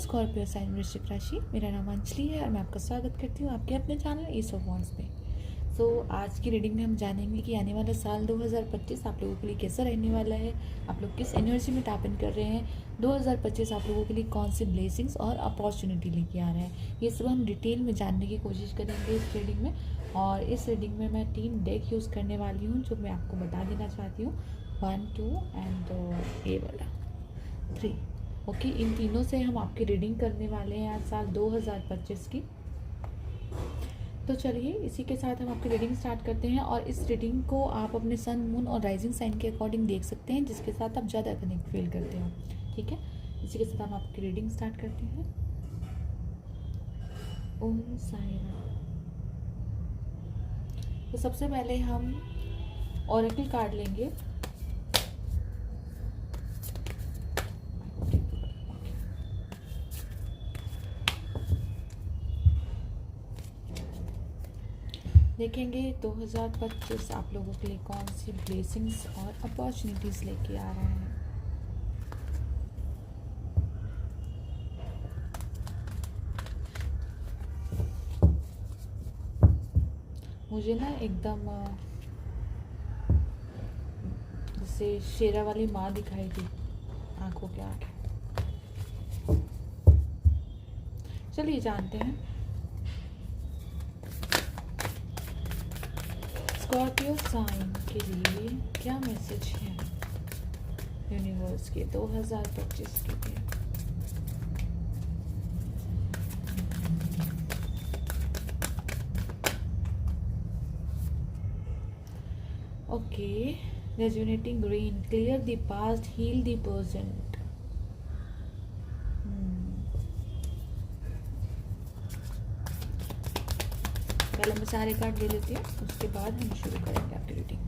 Scorpio sign वृश्चिक राशि। मेरा नाम अंजलि है और मैं आपका स्वागत करती हूँ आपके अपने चैनल ईस्ट ऑफ वॉन्ड्स में। आज की रीडिंग में हम जानेंगे कि आने वाला साल 2025 आप लोगों के लिए कैसा रहने वाला है, आप लोग किस एनर्जी में टैप इन कर रहे हैं। 2025 आप लोगों के लिए कौन सी ब्लेसिंग्स और अपॉर्चुनिटी लेके आ रहा है, ये सब हम डिटेल में जानने की कोशिश करेंगे इस रीडिंग में। और इस रीडिंग में मैं 3 डेक यूज़ करने वाली हूँ जो मैं आपको बता देना चाहती हूँ, 1, 2 एंड ये वाला 3। ओके, इन तीनों से हम आपकी रीडिंग करने वाले हैं आज साल 2025 की। तो चलिए इसी के साथ हम आपकी रीडिंग स्टार्ट करते हैं। और इस रीडिंग को आप अपने सन, मून और राइजिंग साइन के अकॉर्डिंग देख सकते हैं, जिसके साथ आप ज़्यादा कनेक्ट फील करते हो। ठीक है, इसी के साथ हम आपकी रीडिंग स्टार्ट करते हैं। ओम साई राम। तो सबसे पहले हम ऑरेकल कार्ड लेंगे। देखेंगे 2025 आप लोगों के लिए कौन सी ब्लेसिंग्स और अपॉर्चुनिटीज़ लेके आ रहा है। मुझे ना एकदम जैसे शेरा वाली माँ दिखाई दी आंखों के आगे। चलिए जानते हैं स्कॉर्पियो साइन के लिए क्या मैसेज है यूनिवर्स के 2025 के लिए। Okay, resonating green, clear the past, heal the present. पहले मैं सारे कार्ड ले लेती हूँ, उसके बाद हम शुरू करेंगे आपकी reading.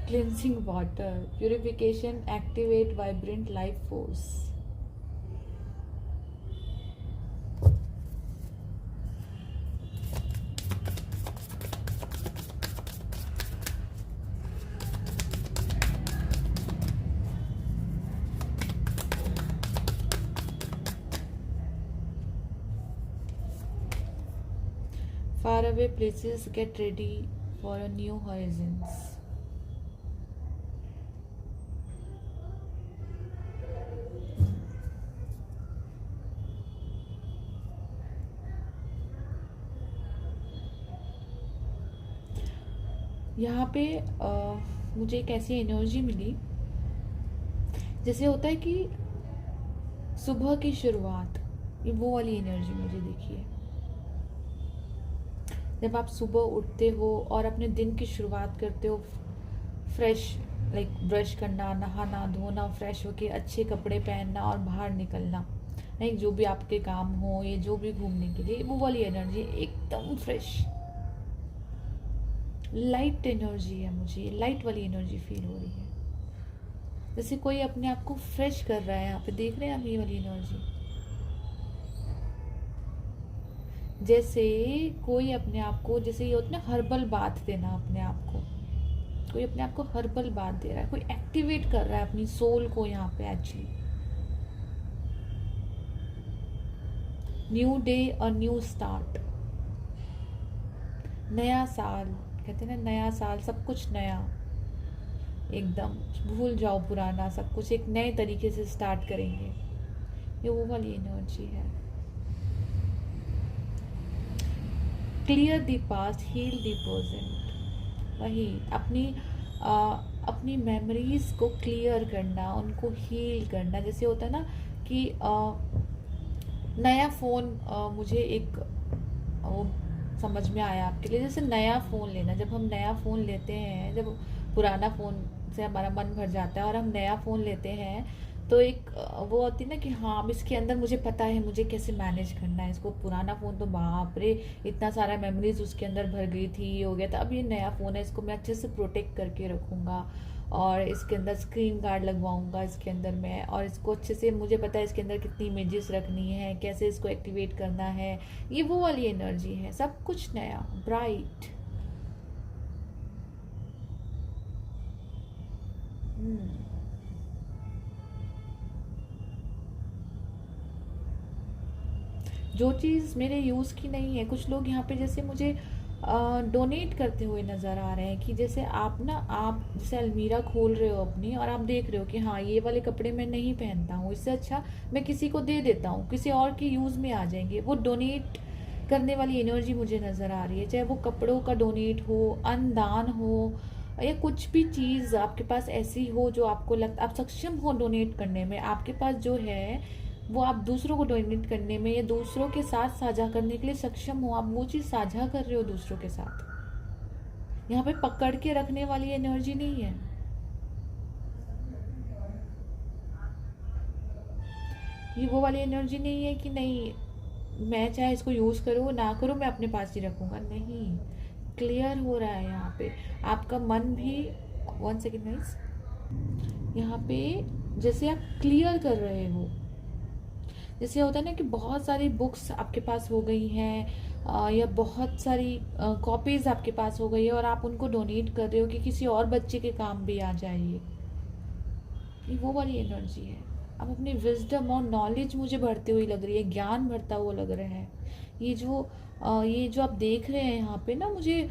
Cleansing water, purification, activate vibrant life force. Far away places, get ready for a new horizons. यहाँ पे मुझे एक ऐसी एनर्जी मिली, जैसे होता है कि सुबह की शुरुआत, ये वो वाली एनर्जी मुझे दिखी है। जब आप सुबह उठते हो और अपने दिन की शुरुआत करते हो, फ्रेश लाइक ब्रश करना, नहाना धोना, फ्रेश होके अच्छे कपड़े पहनना और बाहर निकलना, लाइक जो भी आपके काम हो, ये जो भी घूमने के लिए, वो वाली एनर्जी एकदम फ्रेश लाइट एनर्जी है। मुझे लाइट वाली एनर्जी फील हो रही है, जैसे कोई अपने आप को फ्रेश कर रहा है। यहाँ पे देख रहे हैं आप ये वाली एनर्जी, जैसे कोई अपने आप को, जैसे ये होता है ना हर्बल बाथ देना अपने आप को, कोई अपने आप को हर्बल बाथ दे रहा है, कोई एक्टिवेट कर रहा है अपनी सोल को यहाँ पे एक्चुअली। न्यू डे और न्यू स्टार्ट, नया साल, कहते हैं ना नया साल, सब कुछ नया, एकदम भूल जाओ पुराना सब कुछ, एक नए तरीके से स्टार्ट करेंगे, ये वो वाली एनर्जी है। Clear the past, heal the present, वही अपनी मेमोरीज को क्लियर करना, उनको हील करना। जैसे होता है ना कि नया फ़ोन, मुझे एक वो समझ में आया आपके लिए, जैसे नया फ़ोन लेना, जब हम नया फ़ोन लेते हैं, जब पुराना फ़ोन से हमारा मन भर जाता है और हम नया फ़ोन लेते हैं, तो एक वो होती है ना कि हाँ अब इसके अंदर मुझे पता है मुझे कैसे मैनेज करना है इसको। पुराना फ़ोन तो बाप रे, इतना सारा मेमोरीज उसके अंदर भर गई थी, ये हो गया था। अब ये नया फ़ोन है, इसको मैं अच्छे से प्रोटेक्ट करके रखूँगा और इसके अंदर स्क्रीन गार्ड लगवाऊंगा इसके अंदर मैं, और इसको अच्छे से मुझे पता है इसके अंदर कितनी इमेजेस रखनी है, कैसे इसको एक्टिवेट करना है। ये वो वाली एनर्जी है, सब कुछ नया, ब्राइट। जो चीज़ मेरे यूज़ की नहीं है, कुछ लोग यहाँ पे जैसे मुझे डोनेट करते हुए नज़र आ रहे हैं कि जैसे आप जैसे अलमीरा खोल रहे हो अपनी और आप देख रहे हो कि हाँ ये वाले कपड़े मैं नहीं पहनता हूँ, इससे अच्छा मैं किसी को दे देता हूँ, किसी और के यूज़ में आ जाएंगे। वो डोनेट करने वाली एनर्जी मुझे नज़र आ रही है, चाहे वो कपड़ों का डोनेट हो, अन्नदान हो, या कुछ भी चीज़ आपके पास ऐसी हो जो आपको लगता आप सक्षम हो डोनेट करने में, आपके पास जो है वो आप दूसरों को डोनेट करने में या दूसरों के साथ साझा करने के लिए सक्षम हो, आप वो चीज़ साझा कर रहे हो दूसरों के साथ। यहाँ पे पकड़ के रखने वाली एनर्जी नहीं है। ये वो वाली एनर्जी नहीं है कि नहीं मैं चाहे इसको यूज़ करूँ ना करूँ मैं अपने पास ही रखूँगा, नहीं। क्लियर हो रहा है यहाँ पे आपका मन भी। 1 सेकेंड गाइस, यहाँ पे जैसे आप क्लियर कर रहे हो, जैसे होता है ना कि बहुत सारी बुक्स आपके पास हो गई हैं या बहुत सारी कॉपीज आपके पास हो गई है और आप उनको डोनेट कर रहे हो कि किसी और बच्चे के काम भी आ जाए। ये वो वाली एनर्जी है। अब अपनी विजडम और नॉलेज मुझे बढ़ती हुई लग रही है, ज्ञान बढ़ता हुआ लग रहा है। ये जो आप देख रहे हैं यहाँ पे ना, मुझे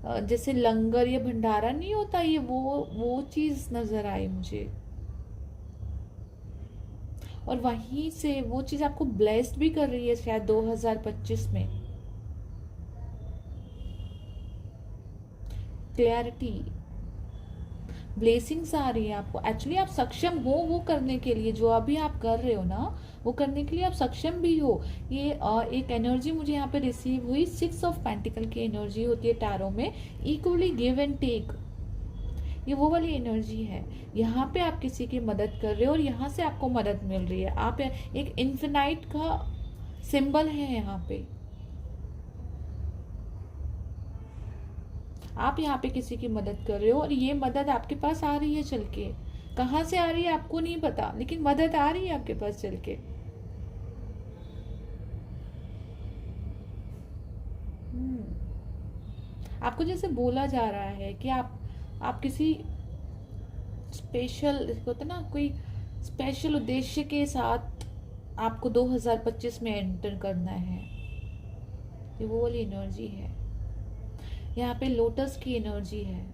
जैसे लंगर या भंडारा नहीं होता, ये वो चीज़ नज़र आई मुझे। और वहीं से वो चीज़ आपको ब्लेस्ड भी कर रही है शायद 2025 में। क्लैरिटी, ब्लेसिंग्स आ रही है आपको। एक्चुअली आप सक्षम हो वो करने के लिए, जो अभी आप कर रहे हो ना वो करने के लिए आप सक्षम भी हो। ये एक एनर्जी मुझे यहाँ पे रिसीव हुई, 6 ऑफ पेंटिकल की एनर्जी होती है टैरो में, इक्वली गिव एंड टेक। ये वो वाली एनर्जी है। यहाँ पे आप किसी की मदद कर रहे हो और यहाँ से आपको मदद मिल रही है। आप एक इन्फिनाइट का सिंबल है यहाँ पे। आप यहाँ पे किसी की मदद कर रहे हो और ये मदद आपके पास आ रही है चल के। कहाँ से आ रही है आपको नहीं पता, लेकिन मदद आ रही है आपके पास चल के। आपको जैसे बोला जा रहा है कि आप किसी स्पेशल होता ना, कोई स्पेशल उद्देश्य के साथ आपको 2025 में एंटर करना है। ये वो वाली एनर्जी है। यहाँ पे लोटस की एनर्जी है।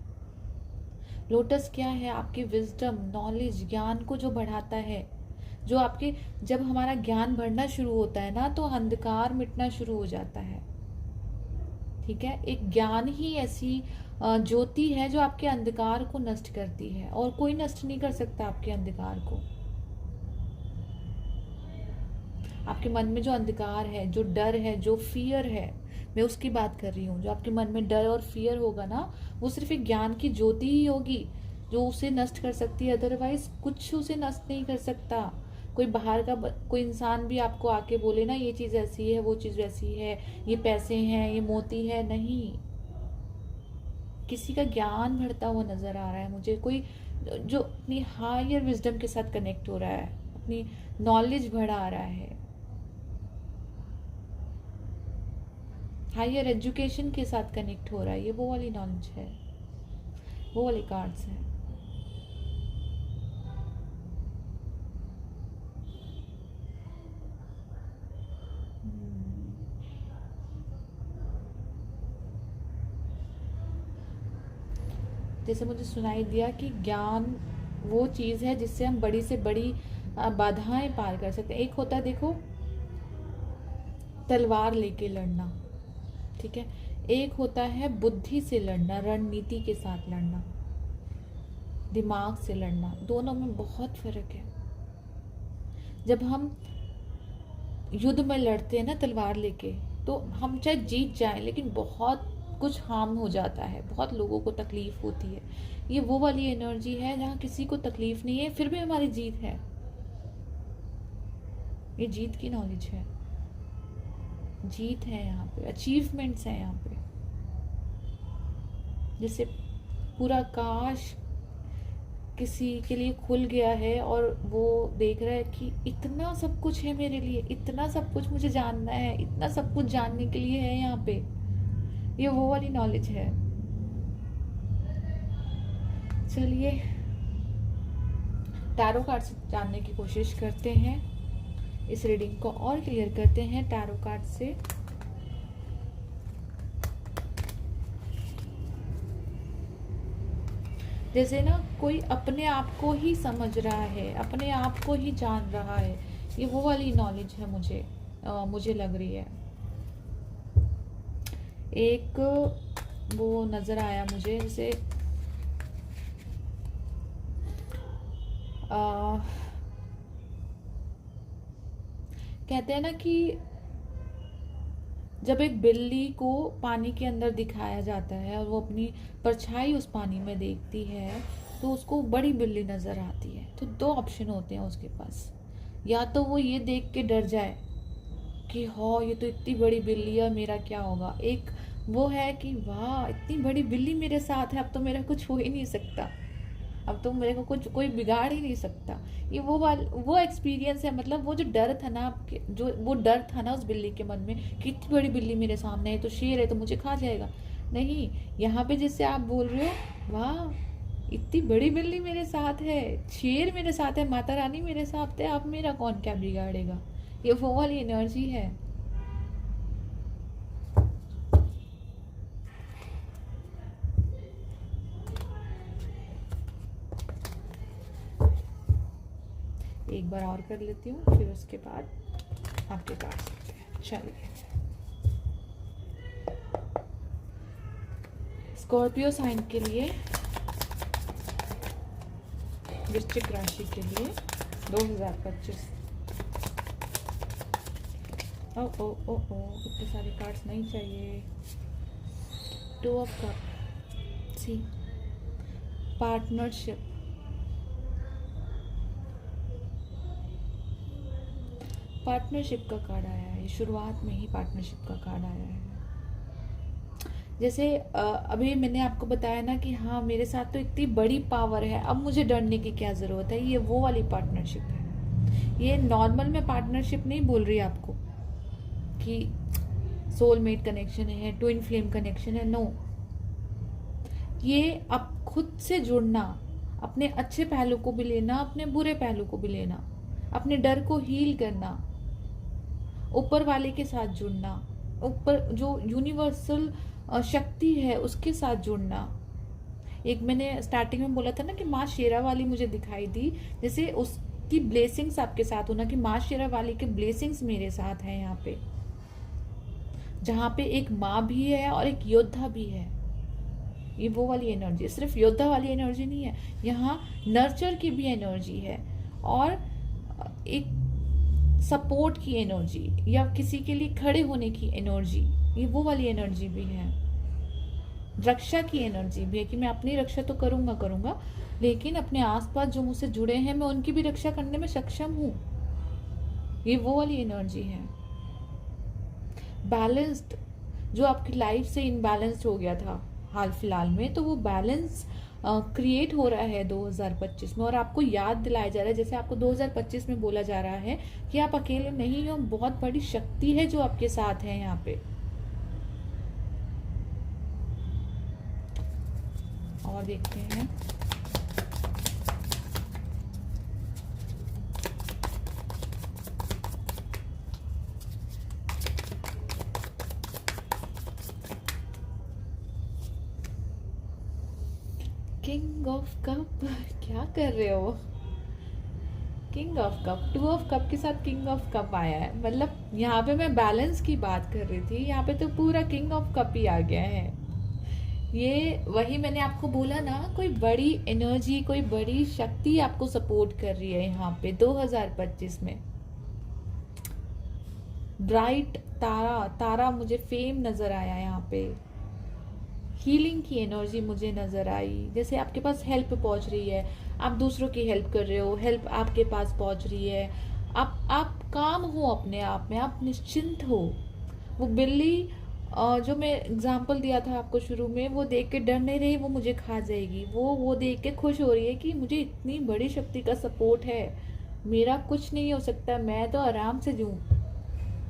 लोटस क्या है? आपकी विजडम, नॉलेज, ज्ञान को जो बढ़ाता है, जो आपके जब हमारा ज्ञान बढ़ना शुरू होता है ना तो अंधकार मिटना शुरू हो जाता है। ठीक है, एक ज्ञान ही ऐसी ज्योति है जो आपके अंधकार को नष्ट करती है और कोई नष्ट नहीं कर सकता आपके अंधकार को। आपके मन में जो अंधकार है, जो डर है, जो फियर है, मैं उसकी बात कर रही हूँ। जो आपके मन में डर और फियर होगा ना, वो सिर्फ एक ज्ञान की ज्योति ही होगी जो उसे नष्ट कर सकती है, अदरवाइज कुछ उसे नष्ट नहीं कर सकता। कोई बाहर का कोई इंसान भी आपको आके बोले ना ये चीज़ ऐसी है, वो चीज़ वैसी है, ये पैसे हैं, ये मोती है, नहीं। किसी का ज्ञान बढ़ता हुआ नजर आ रहा है मुझे, कोई जो अपनी हायर विजडम के साथ कनेक्ट हो रहा है, अपनी नॉलेज बढ़ा रहा है, हायर एजुकेशन के साथ कनेक्ट हो रहा है। ये वो वाली नॉलेज है, वो वाली कार्ड्स हैं। जैसे मुझे सुनाई दिया कि ज्ञान वो चीज़ है जिससे हम बड़ी से बड़ी बाधाएं पार कर सकते हैं। एक होता है देखो तलवार लेके लड़ना, ठीक है, एक होता है बुद्धि से लड़ना, रणनीति के साथ लड़ना, दिमाग से लड़ना। दोनों में बहुत फर्क है। जब हम युद्ध में लड़ते हैं ना तलवार लेके, तो हम चाहे जीत जाएं लेकिन बहुत कुछ हार्म हो जाता है, बहुत लोगों को तकलीफ होती है। ये वो वाली एनर्जी है जहाँ किसी को तकलीफ नहीं है फिर भी हमारी जीत है। ये जीत की नॉलेज है, जीत है यहाँ पे, अचीवमेंट्स हैं यहाँ पे। जैसे पूरा आकाश किसी के लिए खुल गया है और वो देख रहा है कि इतना सब कुछ है मेरे लिए, इतना सब कुछ मुझे जानना है, इतना सब कुछ जानने के लिए है यहाँ पे। ये वो वाली नॉलेज है। चलिए टैरो कार्ड से जानने की कोशिश करते हैं, इस रीडिंग को और क्लियर करते हैं टैरो कार्ड से। जैसे ना कोई अपने आप को ही समझ रहा है, अपने आप को ही जान रहा है, ये वो वाली नॉलेज है मुझे लग रही है। एक वो नज़र आया मुझे, जैसे कहते हैं ना कि जब एक बिल्ली को पानी के अंदर दिखाया जाता है और वो अपनी परछाई उस पानी में देखती है तो उसको बड़ी बिल्ली नज़र आती है। तो दो ऑप्शन होते हैं उसके पास, या तो वो ये देख के डर जाए कि हाँ ये तो इतनी बड़ी बिल्ली है, मेरा क्या होगा। एक वो है कि वाह इतनी बड़ी बिल्ली मेरे साथ है, अब तो मेरा कुछ हो ही नहीं सकता, अब तो मेरे को कुछ कोई बिगाड़ ही नहीं सकता। ये वो एक्सपीरियंस है। मतलब वो जो डर था ना आपके, जो वो डर था ना उस बिल्ली के मन में कि इतनी बड़ी बिल्ली मेरे सामने है, तो शेर है तो मुझे खा जाएगा। नहीं, यहाँ पे जैसे आप बोल रहे हो वाह इतनी बड़ी बिल्ली मेरे साथ है, शेर मेरे साथ है, माता रानी मेरे साथ है, अब मेरा कौन क्या बिगाड़ेगा। ये वो वाली एनर्जी है। एक बार और कर लेती हूँ, फिर उसके बाद आपके काट सकते हैं। चलिए स्कॉर्पियो साइन के लिए, वृश्चिक राशि के लिए 2025। ओ ओ ओ ओ इतने सारे कार्ड्स नहीं चाहिए। 2 of cup, see partnership, partnership का कार्ड आया है। शुरुआत में ही पार्टनरशिप का कार्ड आया है। जैसे अभी मैंने आपको बताया ना कि हाँ मेरे साथ तो इतनी बड़ी पावर है, अब मुझे डरने की क्या ज़रूरत है। ये वो वाली पार्टनरशिप है। ये नॉर्मल में पार्टनरशिप नहीं बोल रही आपको कि सोलमेट कनेक्शन है, ट्विन फ्लेम कनेक्शन है। नो, ये आप खुद से जुड़ना, अपने अच्छे पहलू को भी लेना, अपने बुरे पहलू को भी लेना, अपने डर को हील करना, ऊपर वाले के साथ जुड़ना, ऊपर जो यूनिवर्सल शक्ति है उसके साथ जुड़ना। एक मैंने स्टार्टिंग में बोला था ना कि माँ शेरा वाली मुझे दिखाई दी, जैसे उसकी ब्लेसिंग्स आपके साथ होना, कि माँ शेरा वाली के ब्लेसिंग्स मेरे साथ हैं यहाँ पे, जहाँ पे एक माँ भी है और एक योद्धा भी है। ये वो वाली एनर्जी, सिर्फ योद्धा वाली एनर्जी नहीं है, यहाँ नर्चर की भी एनर्जी है और एक सपोर्ट की एनर्जी या किसी के लिए खड़े होने की एनर्जी, ये वो वाली एनर्जी भी है। रक्षा की एनर्जी भी है कि मैं अपनी रक्षा तो करूंगा, लेकिन अपने आसपास जो मुझसे जुड़े हैं मैं उनकी भी रक्षा करने में सक्षम हूँ। ये वो वाली एनर्जी है। बैलेंस्ड, जो आपकी लाइफ से इनबैलेंस्ड हो गया था हाल फिलहाल में, तो वो बैलेंस क्रिएट हो रहा है 2025 में, और आपको याद दिलाया जा रहा है, जैसे आपको 2025 में बोला जा रहा है कि आप अकेले नहीं हो, बहुत बड़ी शक्ति है जो आपके साथ है यहाँ पे। और देखते हैं किंग ऑफ कप, क्या कर रहे हो। King of cup, 2 of cup के साथ किंग ऑफ कप आया है। मतलब यहाँ पे मैं बैलेंस की बात कर रही थी, यहाँ पे तो पूरा किंग ऑफ कप ही आ गया है। ये वही मैंने आपको बोला ना, कोई बड़ी एनर्जी, कोई बड़ी शक्ति आपको सपोर्ट कर रही है यहाँ पे 2025 में। ब्राइट तारा मुझे फेम नजर आया यहाँ पे। हीलिंग की एनर्जी मुझे नजर आई, जैसे आपके पास हेल्प पहुंच रही है, आप दूसरों की हेल्प कर रहे हो, हेल्प आपके पास पहुंच रही है, आप काम हो अपने आप में, आप निश्चिंत हो। वो बिल्ली जो मैं एग्जाम्पल दिया था आपको शुरू में, वो देख के डर नहीं रही, वो मुझे खा जाएगी। वो देख के खुश हो रही है कि मुझे इतनी बड़ी शक्ति का सपोर्ट है, मेरा कुछ नहीं हो सकता, मैं तो आराम से जीऊँ,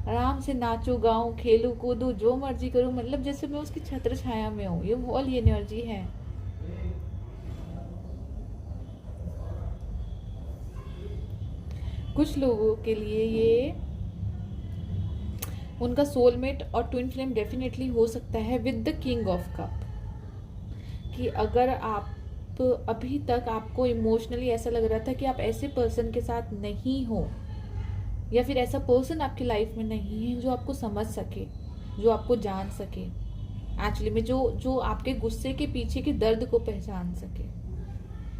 आराम से नाचूं गाऊं खेलूं कूदूं जो मर्जी करूं, मतलब जैसे मैं उसकी छत्र छाया में हूँ। ये वो वाली एनर्जी है। कुछ लोगों के लिए ये उनका सोलमेट और ट्विन फ्लेम डेफिनेटली हो सकता है with the king of cup. कि अगर आप अभी तक आपको इमोशनली ऐसा लग रहा था कि आप ऐसे पर्सन के साथ नहीं हो, या फिर ऐसा पर्सन आपकी लाइफ में नहीं है जो आपको समझ सके, जो आपको जान सके, एक्चुअली में जो जो आपके गुस्से के पीछे के दर्द को पहचान सके,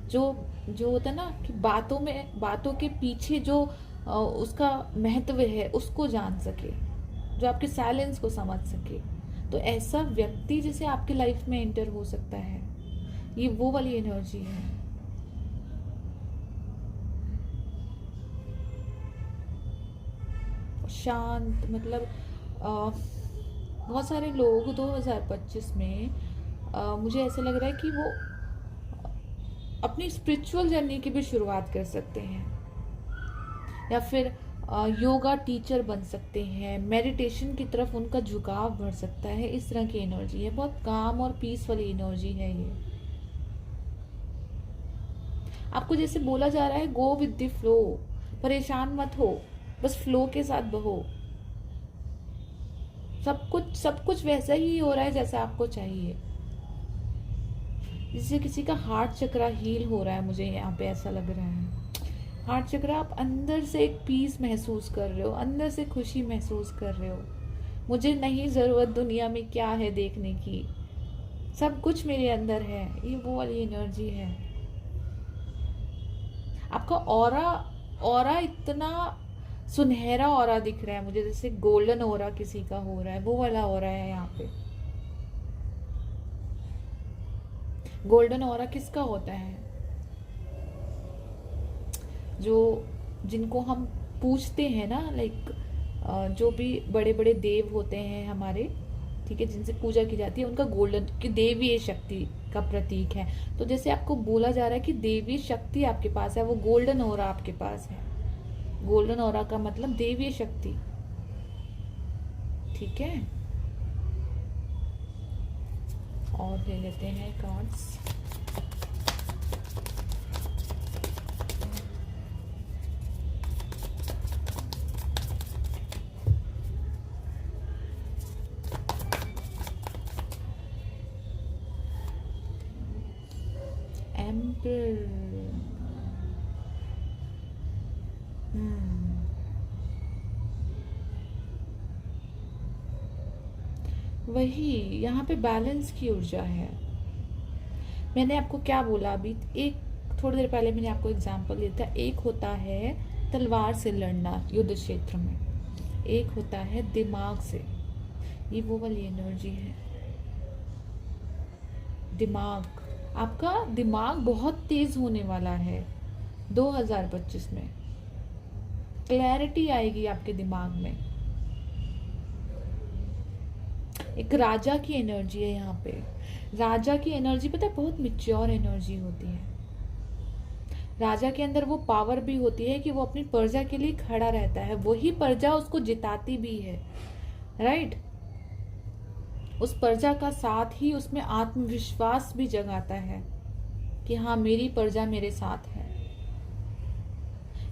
जो जो होता है ना कि बातों के पीछे जो उसका महत्व है उसको जान सके, जो आपके साइलेंस को समझ सके, तो ऐसा व्यक्ति जैसे आपके लाइफ में एंटर हो सकता है। ये वो वाली एनर्जी है। शांत, मतलब बहुत सारे लोग 2025 में मुझे ऐसा लग रहा है कि वो अपनी स्पिरिचुअल जर्नी की भी शुरुआत कर सकते हैं, या फिर योगा टीचर बन सकते हैं, मेडिटेशन की तरफ उनका झुकाव बढ़ सकता है। इस तरह की एनर्जी है, बहुत काम और पीस वाली एनर्जी है ये। आपको जैसे बोला जा रहा है गो विद द फ्लो, परेशान मत हो, बस फ्लो के साथ बहो। सब कुछ वैसा ही हो रहा है जैसा आपको चाहिए। जिससे किसी का हार्ट चक्रा हील हो रहा है, मुझे यहाँ पे ऐसा लग रहा है। हार्ट चक्रा, आप अंदर से एक पीस महसूस कर रहे हो, अंदर से खुशी महसूस कर रहे हो। मुझे नहीं जरूरत दुनिया में क्या है देखने की, सब कुछ मेरे अंदर है। ये वो वाली एनर्जी है। आपका ऑरा इतना सुनहरा ऑरा दिख रहा है मुझे, जैसे गोल्डन ऑरा किसी का हो रहा है, वो वाला ऑरा है यहाँ पे। गोल्डन ऑरा किसका होता है? जिनको हम पूछते हैं ना, लाइक जो भी बड़े बड़े देव होते हैं हमारे, ठीक है, जिनसे पूजा की जाती है, उनका गोल्डन, कि देवी शक्ति का प्रतीक है। तो जैसे आपको बोला जा रहा है कि देवी शक्ति आपके पास है, वो गोल्डन ऑरा आपके पास है। गोल्डन ऑरा का मतलब देवी शक्ति, ठीक है। और ले लेते हैं कार्ड्स। वही यहाँ पे बैलेंस की ऊर्जा है। मैंने आपको क्या बोला अभी, एक थोड़ी देर पहले मैंने आपको एग्जांपल दिया था। एक होता है तलवार से लड़ना युद्ध क्षेत्र में, एक होता है दिमाग से। ये वो वाली एनर्जी है। दिमाग, आपका दिमाग बहुत तेज होने वाला है 2025 में। क्लैरिटी आएगी आपके दिमाग में। एक राजा की एनर्जी है यहाँ पे। राजा की एनर्जी पता है बहुत मिच्योर एनर्जी होती है। राजा के अंदर वो पावर भी होती है कि वो अपनी प्रजा के लिए खड़ा रहता है, वही प्रजा उसको जिताती भी है, राइट। उस प्रजा का साथ ही उसमें आत्मविश्वास भी जगाता है कि हाँ मेरी प्रजा मेरे साथ है।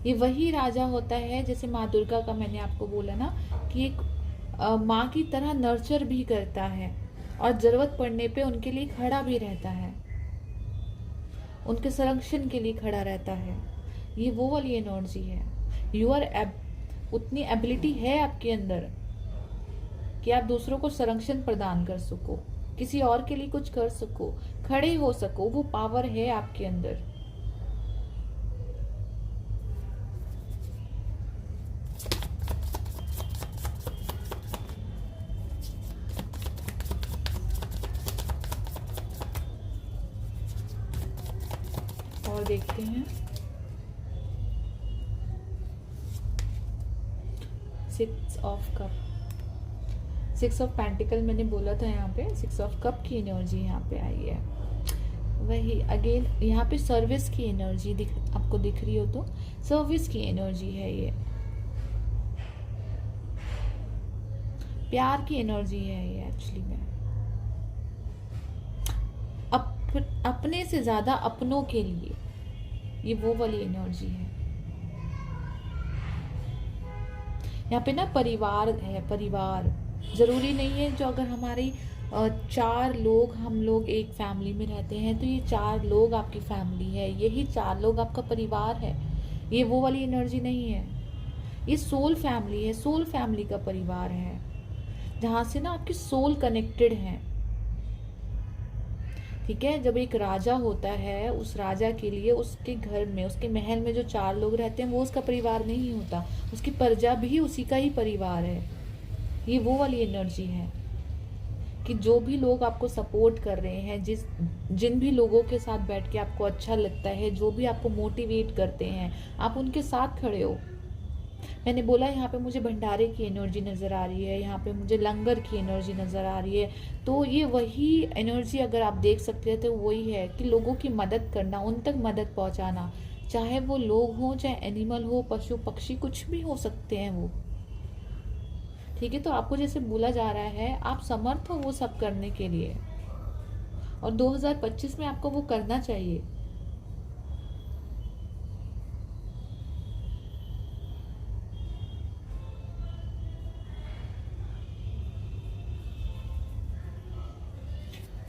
ये वही राजा होता है, जैसे माँ दुर्गा का मैंने आपको बोला ना कि एक माँ की तरह नर्चर भी करता है और जरूरत पड़ने पे उनके लिए खड़ा भी रहता है, उनके संरक्षण के लिए खड़ा रहता है। ये वो वाली एनर्जी है। उतनी एबिलिटी है आपके अंदर कि आप दूसरों को संरक्षण प्रदान कर सको, किसी और के लिए कुछ कर सको, खड़े हो सको। वो पावर है आपके अंदर। और देखते हैं 6 of cup. Six of pentacle मैंने बोला था यहाँ पे, सिक्स ऑफ कप की एनर्जी यहाँ पे आई है। वही अगेन यहाँ पे सर्विस की एनर्जी आपको दिख रही हो तो सर्विस की एनर्जी है ये, प्यार की एनर्जी है ये एक्चुअली में। अपने से ज्यादा अपनों के लिए, ये वो वाली एनर्जी है। यहाँ पे ना परिवार है, परिवार जरूरी नहीं है जो अगर हमारी 4 लोग, हम लोग एक फैमिली में रहते हैं तो ये 4 लोग आपकी फैमिली है, यही 4 लोग आपका परिवार है। ये वो वाली एनर्जी नहीं है, ये सोल फैमिली है, सोल फैमिली का परिवार है जहाँ से ना आपकी सोल कनेक्टेड है। ठीक है, जब एक राजा होता है, उस राजा के लिए उसके घर में, उसके महल में जो 4 लोग रहते हैं वो उसका परिवार नहीं होता, उसकी प्रजा भी उसी का ही परिवार है। ये वो वाली एनर्जी है कि जो भी लोग आपको सपोर्ट कर रहे हैं, जिन भी लोगों के साथ बैठ के आपको अच्छा लगता है, जो भी आपको मोटिवेट करते हैं, आप उनके साथ खड़े हो। मैंने बोला यहाँ पे मुझे भंडारे की एनर्जी नज़र आ रही है, यहाँ पे मुझे लंगर की एनर्जी नज़र आ रही है। तो ये वही एनर्जी अगर आप देख सकते हैं तो वही है कि लोगों की मदद करना, उन तक मदद पहुँचाना, चाहे वो लोग हों, चाहे एनिमल हो, पशु पक्षी, कुछ भी हो सकते हैं वो। ठीक है, तो आपको जैसे बोला जा रहा है आप समर्थ हो वो सब करने के लिए, और 2025 में आपको वो करना चाहिए।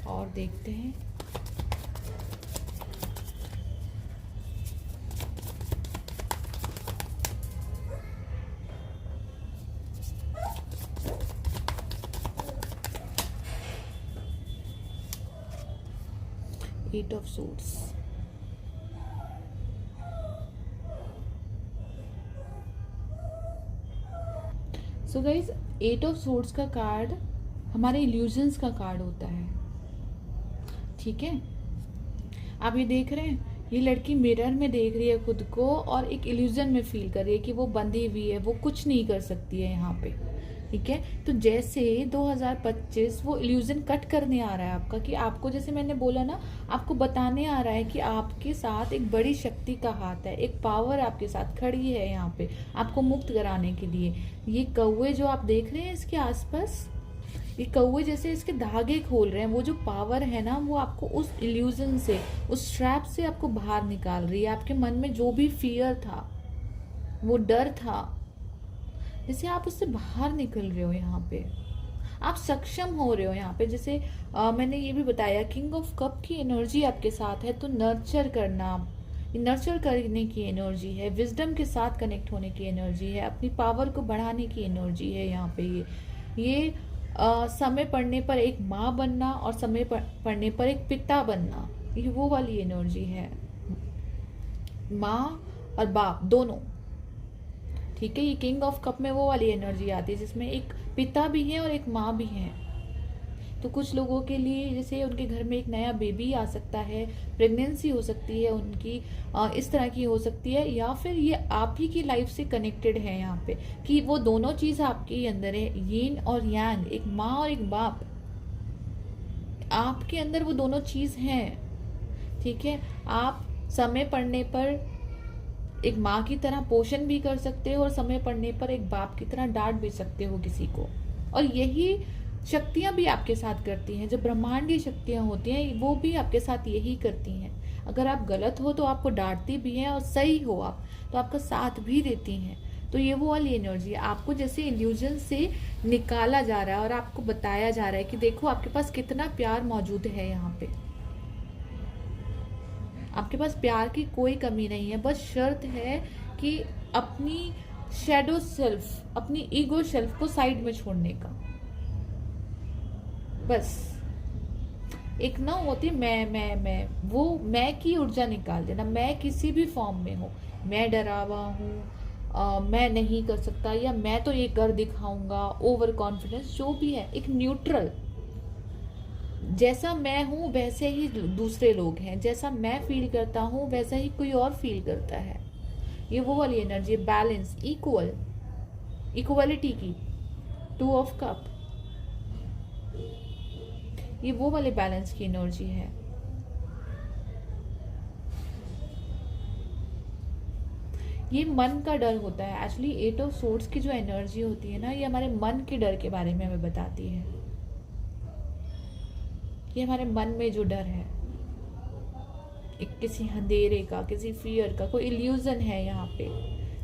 और देखते हैं eight of suits. So guys, eight of suits का कार्ड हमारे इल्यूजन्स का कार्ड होता है। ठीक है, आप ये देख रहे हैं, ये लड़की मिरर में देख रही है खुद को और एक इल्यूजन में फील कर रही है कि वो बंधी हुई है, वो कुछ नहीं कर सकती है यहाँ पे। ठीक है, तो जैसे 2025 वो इल्यूजन कट करने आ रहा है आपका, कि आपको, जैसे मैंने बोला ना, आपको बताने आ रहा है कि आपके साथ एक बड़ी शक्ति का हाथ है, एक पावर आपके साथ खड़ी है यहाँ पे आपको मुक्त कराने के लिए। ये कौवे जो आप देख रहे हैं इसके आसपास, ये कौवे जैसे इसके धागे खोल रहे हैं, वो जो पावर है ना, वो आपको उस इल्यूजन से, उस ट्रैप से आपको बाहर निकाल रही है। आपके मन में जो भी फियर था, वो डर था, जैसे आप उससे बाहर निकल रहे हो, यहाँ पे आप सक्षम हो रहे हो। यहाँ पे जैसे मैंने ये भी बताया, किंग ऑफ कप की एनर्जी आपके साथ है, तो नर्चर करना, नर्चर करने की एनर्जी है, विजडम के साथ कनेक्ट होने की एनर्जी है, अपनी पावर को बढ़ाने की एनर्जी है यहाँ पे। ये समय पड़ने पर एक माँ बनना और समय पड़ने पर एक पिता बनना, ये वो वाली एनर्जी है, माँ और बाप दोनों। ठीक है, ये किंग ऑफ कप में वो वाली एनर्जी आती है जिसमें एक पिता भी है और एक माँ भी है। तो कुछ लोगों के लिए जैसे उनके घर में एक नया बेबी आ सकता है, प्रेगनेंसी हो सकती है उनकी, इस तरह की हो सकती है, या फिर ये आप ही की लाइफ से कनेक्टेड है यहाँ पे, कि वो दोनों चीज आपके अंदर है, यीन और यांग, एक माँ और एक बाप, आपके अंदर वो दोनों चीज हैं। ठीक है, आप समय पड़ने पर एक माँ की तरह पोषण भी कर सकते हो और समय पड़ने पर एक बाप की तरह डांट भी सकते हो किसी को। और यही शक्तियां भी आपके साथ करती हैं, जो ब्रह्मांडीय शक्तियां होती हैं वो भी आपके साथ यही करती हैं। अगर आप गलत हो तो आपको डांटती भी हैं, और सही हो आप तो आपका साथ भी देती हैं। तो ये वो वाली एनर्जी है, आपको जैसे इल्यूजन से निकाला जा रहा है और आपको बताया जा रहा है कि देखो आपके पास कितना प्यार मौजूद है यहाँ पे, आपके पास प्यार की कोई कमी नहीं है। बस शर्त है कि अपनी शैडो सेल्फ, अपनी ईगो सेल्फ को साइड में छोड़ने का। बस एक ना होती मैं, वो मैं की ऊर्जा निकाल देना। मैं किसी भी फॉर्म में हूँ, मैं डरा हुआ हूँ, मैं नहीं कर सकता, या मैं तो ये कर दिखाऊंगा, ओवर कॉन्फिडेंस, जो भी है, एक न्यूट्रल, जैसा मैं हूं वैसे ही दूसरे लोग हैं, जैसा मैं फील करता हूं वैसा ही कोई और फील करता है। ये वो वाली एनर्जी, बैलेंस, इक्वलिटी की, 2 ऑफ कप। ये वो वाले बैलेंस की एनर्जी है। ये मन का डर होता है एक्चुअली। 8 ऑफ सोर्ड्स की जो एनर्जी होती है ना, ये हमारे मन के डर के बारे में हमें बताती है। ये हमारे मन में जो डर है, एक किसी अंधेरे का, किसी फियर का, कोई इल्यूजन है यहाँ पे।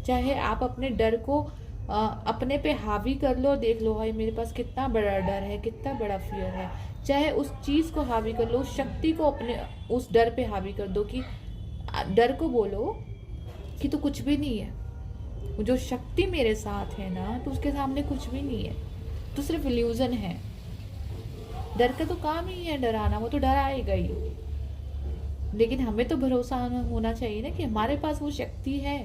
चाहे आप अपने डर को अपने पे हावी कर लो, देख लो भाई मेरे पास कितना बड़ा डर है, कितना बड़ा फियर है। चाहे उस चीज को हावी कर लो, उस शक्ति को अपने उस डर पे हावी कर दो, कि डर को बोलो कि तो कुछ भी नहीं है, वो जो शक्ति मेरे साथ है ना, तो उसके सामने कुछ भी नहीं है, तो सिर्फ इल्यूजन है। डर का तो काम ही है डराना, वो तो डर आएगा ही। लेकिन हमें तो भरोसा होना चाहिए ना कि हमारे पास वो शक्ति है।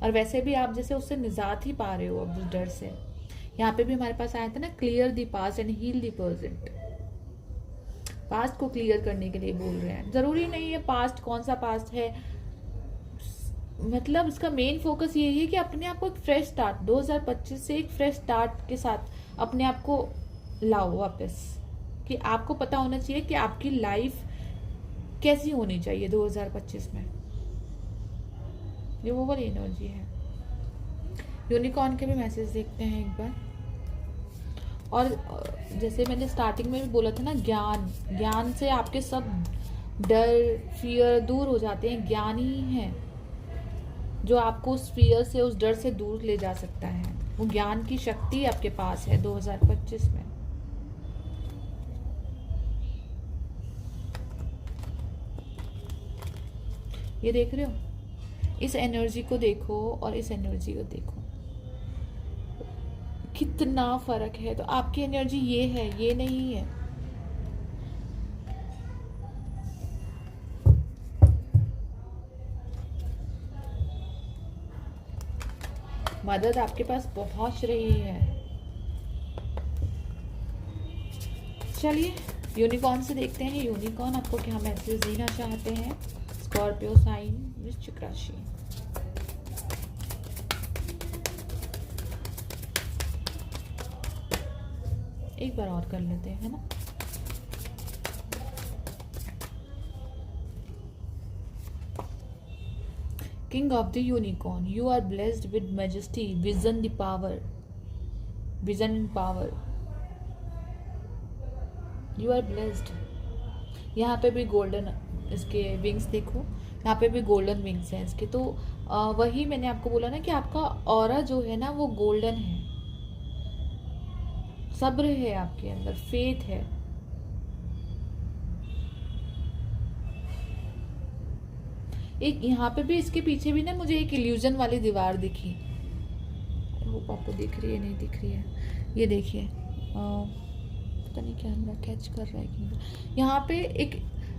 और वैसे भी आप जैसे उससे निजात ही पा रहे हो अब उस डर से। यहाँ पे भी हमारे पास आया था ना, clear the past and heal the present. Past को क्लियर करने के लिए बोल रहे हैं। जरूरी नहीं है पास्ट कौन सा पास्ट है, मतलब इसका मेन फोकस यही है कि अपने आप को एक फ्रेश स्टार्ट 2025 से एक फ्रेश स्टार्ट के साथ अपने आप को लाओ वापस। कि आपको पता होना चाहिए कि आपकी लाइफ कैसी होनी चाहिए 2025 में। ये वो वाली एनर्जी है। यूनिकॉर्न के भी मैसेज देखते हैं एक बार। और जैसे मैंने स्टार्टिंग में भी बोला था ना, ज्ञान से आपके सब डर फियर दूर हो जाते हैं। ज्ञान ही है जो आपको उस फियर से, उस डर से दूर ले जा सकता है। वो ज्ञान की शक्ति आपके पास है 2025 में। ये देख रहे हो, इस एनर्जी को देखो और इस एनर्जी को देखो, कितना फर्क है। तो आपकी एनर्जी ये है, ये नहीं है। मदद आपके पास पहुंच रही है। चलिए यूनिकॉर्न से देखते हैं, यूनिकॉर्न आपको क्या मैसेज देना चाहते हैं। स्कॉर्पियो साइन, वृश्चिक राशि। एक बार और कर लेते हैं, है ना। King of the Unicorn, you are blessed with majesty, vision, the power, vision and power. You are blessed. यहाँ पे भी गोल्डन इसके विंग्स देखो, यहाँ पे भी गोल्डन विंग्स हैं इसके। तो वही मैंने आपको बोला ना कि आपका ऑरा जो है ना वो गोल्डन है। सब्र है आपके अंदर, फेथ है। एक यहाँ पे भी, इसके पीछे भी ना मुझे एक इल्यूजन वाली दीवार दिखी। होप आपको दिख रही है, नहीं दिख रही है। ये देखिए, पता नहीं क्या अंदर कैच कर रहा है कि यहाँ पे एक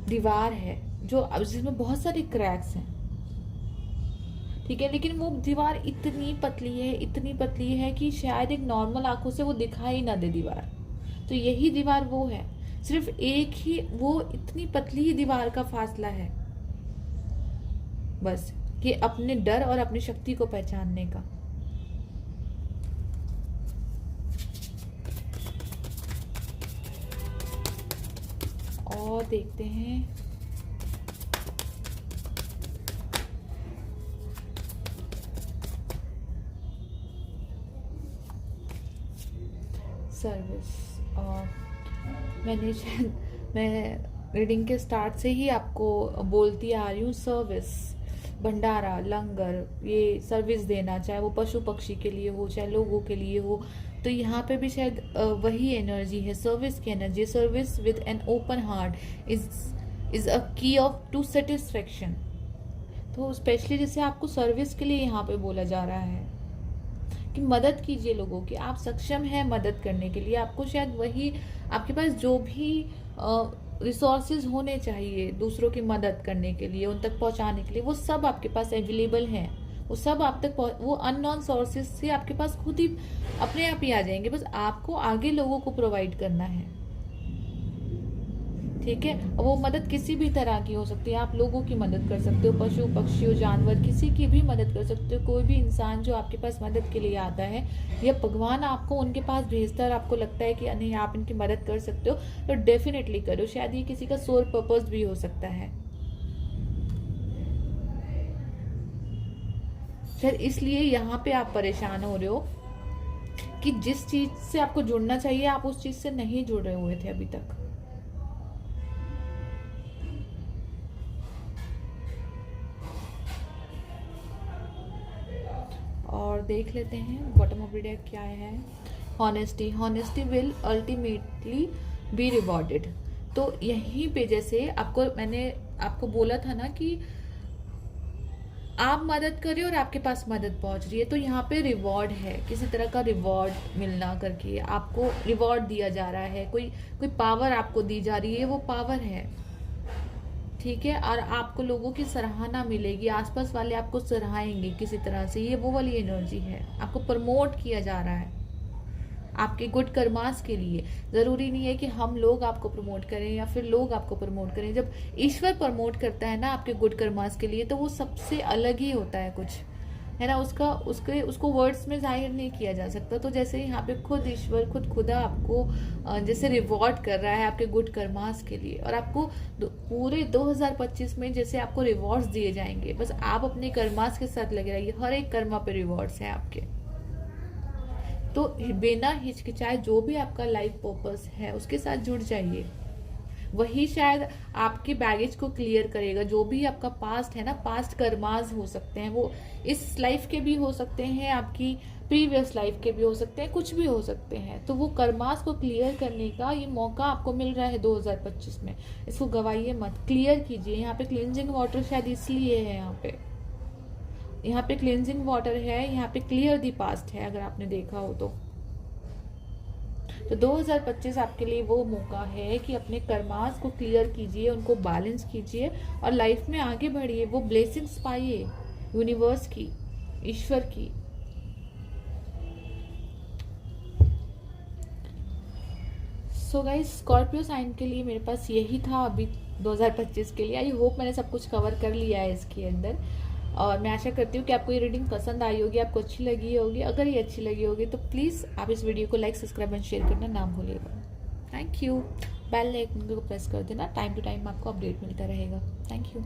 दीवार है जो जिसमें बहुत सारे क्रैक्स हैं, ठीक है। लेकिन वो दीवार इतनी पतली है, इतनी पतली है कि शायद एक नॉर्मल आंखों से वो दिखाई ना दे दीवार। तो यही दीवार वो है, सिर्फ एक ही वो इतनी पतली ही दीवार का फासला है बस, कि अपने डर और अपनी शक्ति को पहचानने का। और देखते हैं सर्विस। और मैंने शायद मैं रीडिंग के स्टार्ट से ही आपको बोलती आ रही हूँ, सर्विस, भंडारा, लंगर, ये सर्विस देना, चाहे वो पशु पक्षी के लिए हो, चाहे लोगों के लिए हो। तो यहाँ पे भी शायद वही एनर्जी है, सर्विस की energy. Service with an open heart is a की ऑफ टू सेटिस्फेक्शन। तो स्पेशली जैसे आपको सर्विस के लिए यहाँ पे बोला जा रहा है कि मदद कीजिए लोगों की। आप सक्षम हैं मदद करने के लिए। आपको शायद वही, आपके पास जो भी रिसोर्सेज होने चाहिए दूसरों की मदद करने के लिए, उन तक पहुंचाने के लिए, वो सब आपके पास अवेलेबल हैं। वो सब आप तक, वो अननोन सोर्सेज से आपके पास खुद ही अपने आप ही आ जाएंगे। बस आपको आगे लोगों को प्रोवाइड करना है। ठीक है। वो मदद किसी भी तरह की हो सकती है, आप लोगों की मदद कर सकते हो, पशु पक्षियों जानवर किसी की भी मदद कर सकते हो। कोई भी इंसान जो आपके पास मदद के लिए आता है या भगवान आपको उनके पास भेजता है और आपको लगता है कि नहीं आप इनकी मदद कर सकते हो, तो डेफिनेटली करो। शायद ये किसी का सोल पर्पस भी हो सकता है, शायद इसलिए यहाँ पे आप परेशान हो रहे हो कि जिस चीज से आपको जुड़ना चाहिए आप उस चीज से नहीं जुड़ रहे हुए थे अभी तक। और देख लेते हैं बॉटम ऑफ द डेक क्या है। Honesty, honesty will ultimately be rewarded. तो यहीं पे जैसे मैंने आपको बोला था ना कि आप मदद करें और आपके पास मदद पहुंच रही है, तो यहाँ पे रिवॉर्ड है, किसी तरह का रिवॉर्ड मिलना करके आपको रिवॉर्ड दिया जा रहा है, कोई पावर आपको दी जा रही है, वो पावर है, ठीक है। और आपको लोगों की सराहना मिलेगी, आसपास वाले आपको सराहेंगे किसी तरह से, ये वो वाली एनर्जी है। आपको प्रमोट किया जा रहा है आपके गुड कर्मास के लिए। जरूरी नहीं है कि हम लोग आपको प्रमोट करें या फिर लोग आपको प्रमोट करें। जब ईश्वर प्रमोट करता है ना आपके गुड कर्मास के लिए, तो वो सबसे अलग ही होता है कुछ, है ना। उसको वर्ड्स में जाहिर नहीं किया जा सकता। तो जैसे यहाँ पे खुद ईश्वर, खुदा आपको जैसे रिवॉर्ड कर रहा है आपके गुड कर्मास के लिए, और आपको पूरे 2025 में जैसे आपको रिवॉर्ड्स दिए जाएंगे, बस आप अपने कर्मास के साथ लगे रहिए। हर एक कर्मा पे रिवॉर्ड्स हैं आपके। तो बिना हिचकिचाए जो भी आपका लाइफ पर्पस है उसके साथ जुड़ जाइए, वही शायद आपके बैगेज को क्लियर करेगा। जो भी आपका पास्ट है ना, पास्ट कर्मास हो सकते हैं, वो इस लाइफ के भी हो सकते हैं, आपकी प्रीवियस लाइफ के भी हो सकते हैं, कुछ भी हो सकते हैं। तो वो कर्मास को क्लियर करने का ये मौका आपको मिल रहा है 2025 में। इसको गवाइए मत, क्लियर कीजिए। यहाँ पे क्लींजिंग वाटर शायद इसलिए है, यहाँ पे क्लींजिंग वाटर है, यहाँ पे क्लियर दी पास्ट है, अगर आपने देखा हो तो 2025 आपके लिए वो मौका है कि अपने कर्मास को क्लियर कीजिए, उनको बैलेंस कीजिए और लाइफ में आगे बढ़िए। वो ब्लेसिंग्स पाइए यूनिवर्स की, ईश्वर की। सो गाइस, स्कॉर्पियो साइन के लिए मेरे पास यही था अभी 2025 के लिए। आई होप मैंने सब कुछ कवर कर लिया है इसके अंदर, और मैं आशा करती हूँ कि आपको ये रीडिंग पसंद आई होगी, आपको अच्छी लगी होगी। अगर ये अच्छी लगी होगी तो प्लीज़ आप इस वीडियो को लाइक, सब्सक्राइब एंड शेयर करना ना भूलिएगा। Thank you. बेल आइकन को प्रेस कर देना, टाइम टू टाइम आपको अपडेट मिलता रहेगा। Thank you.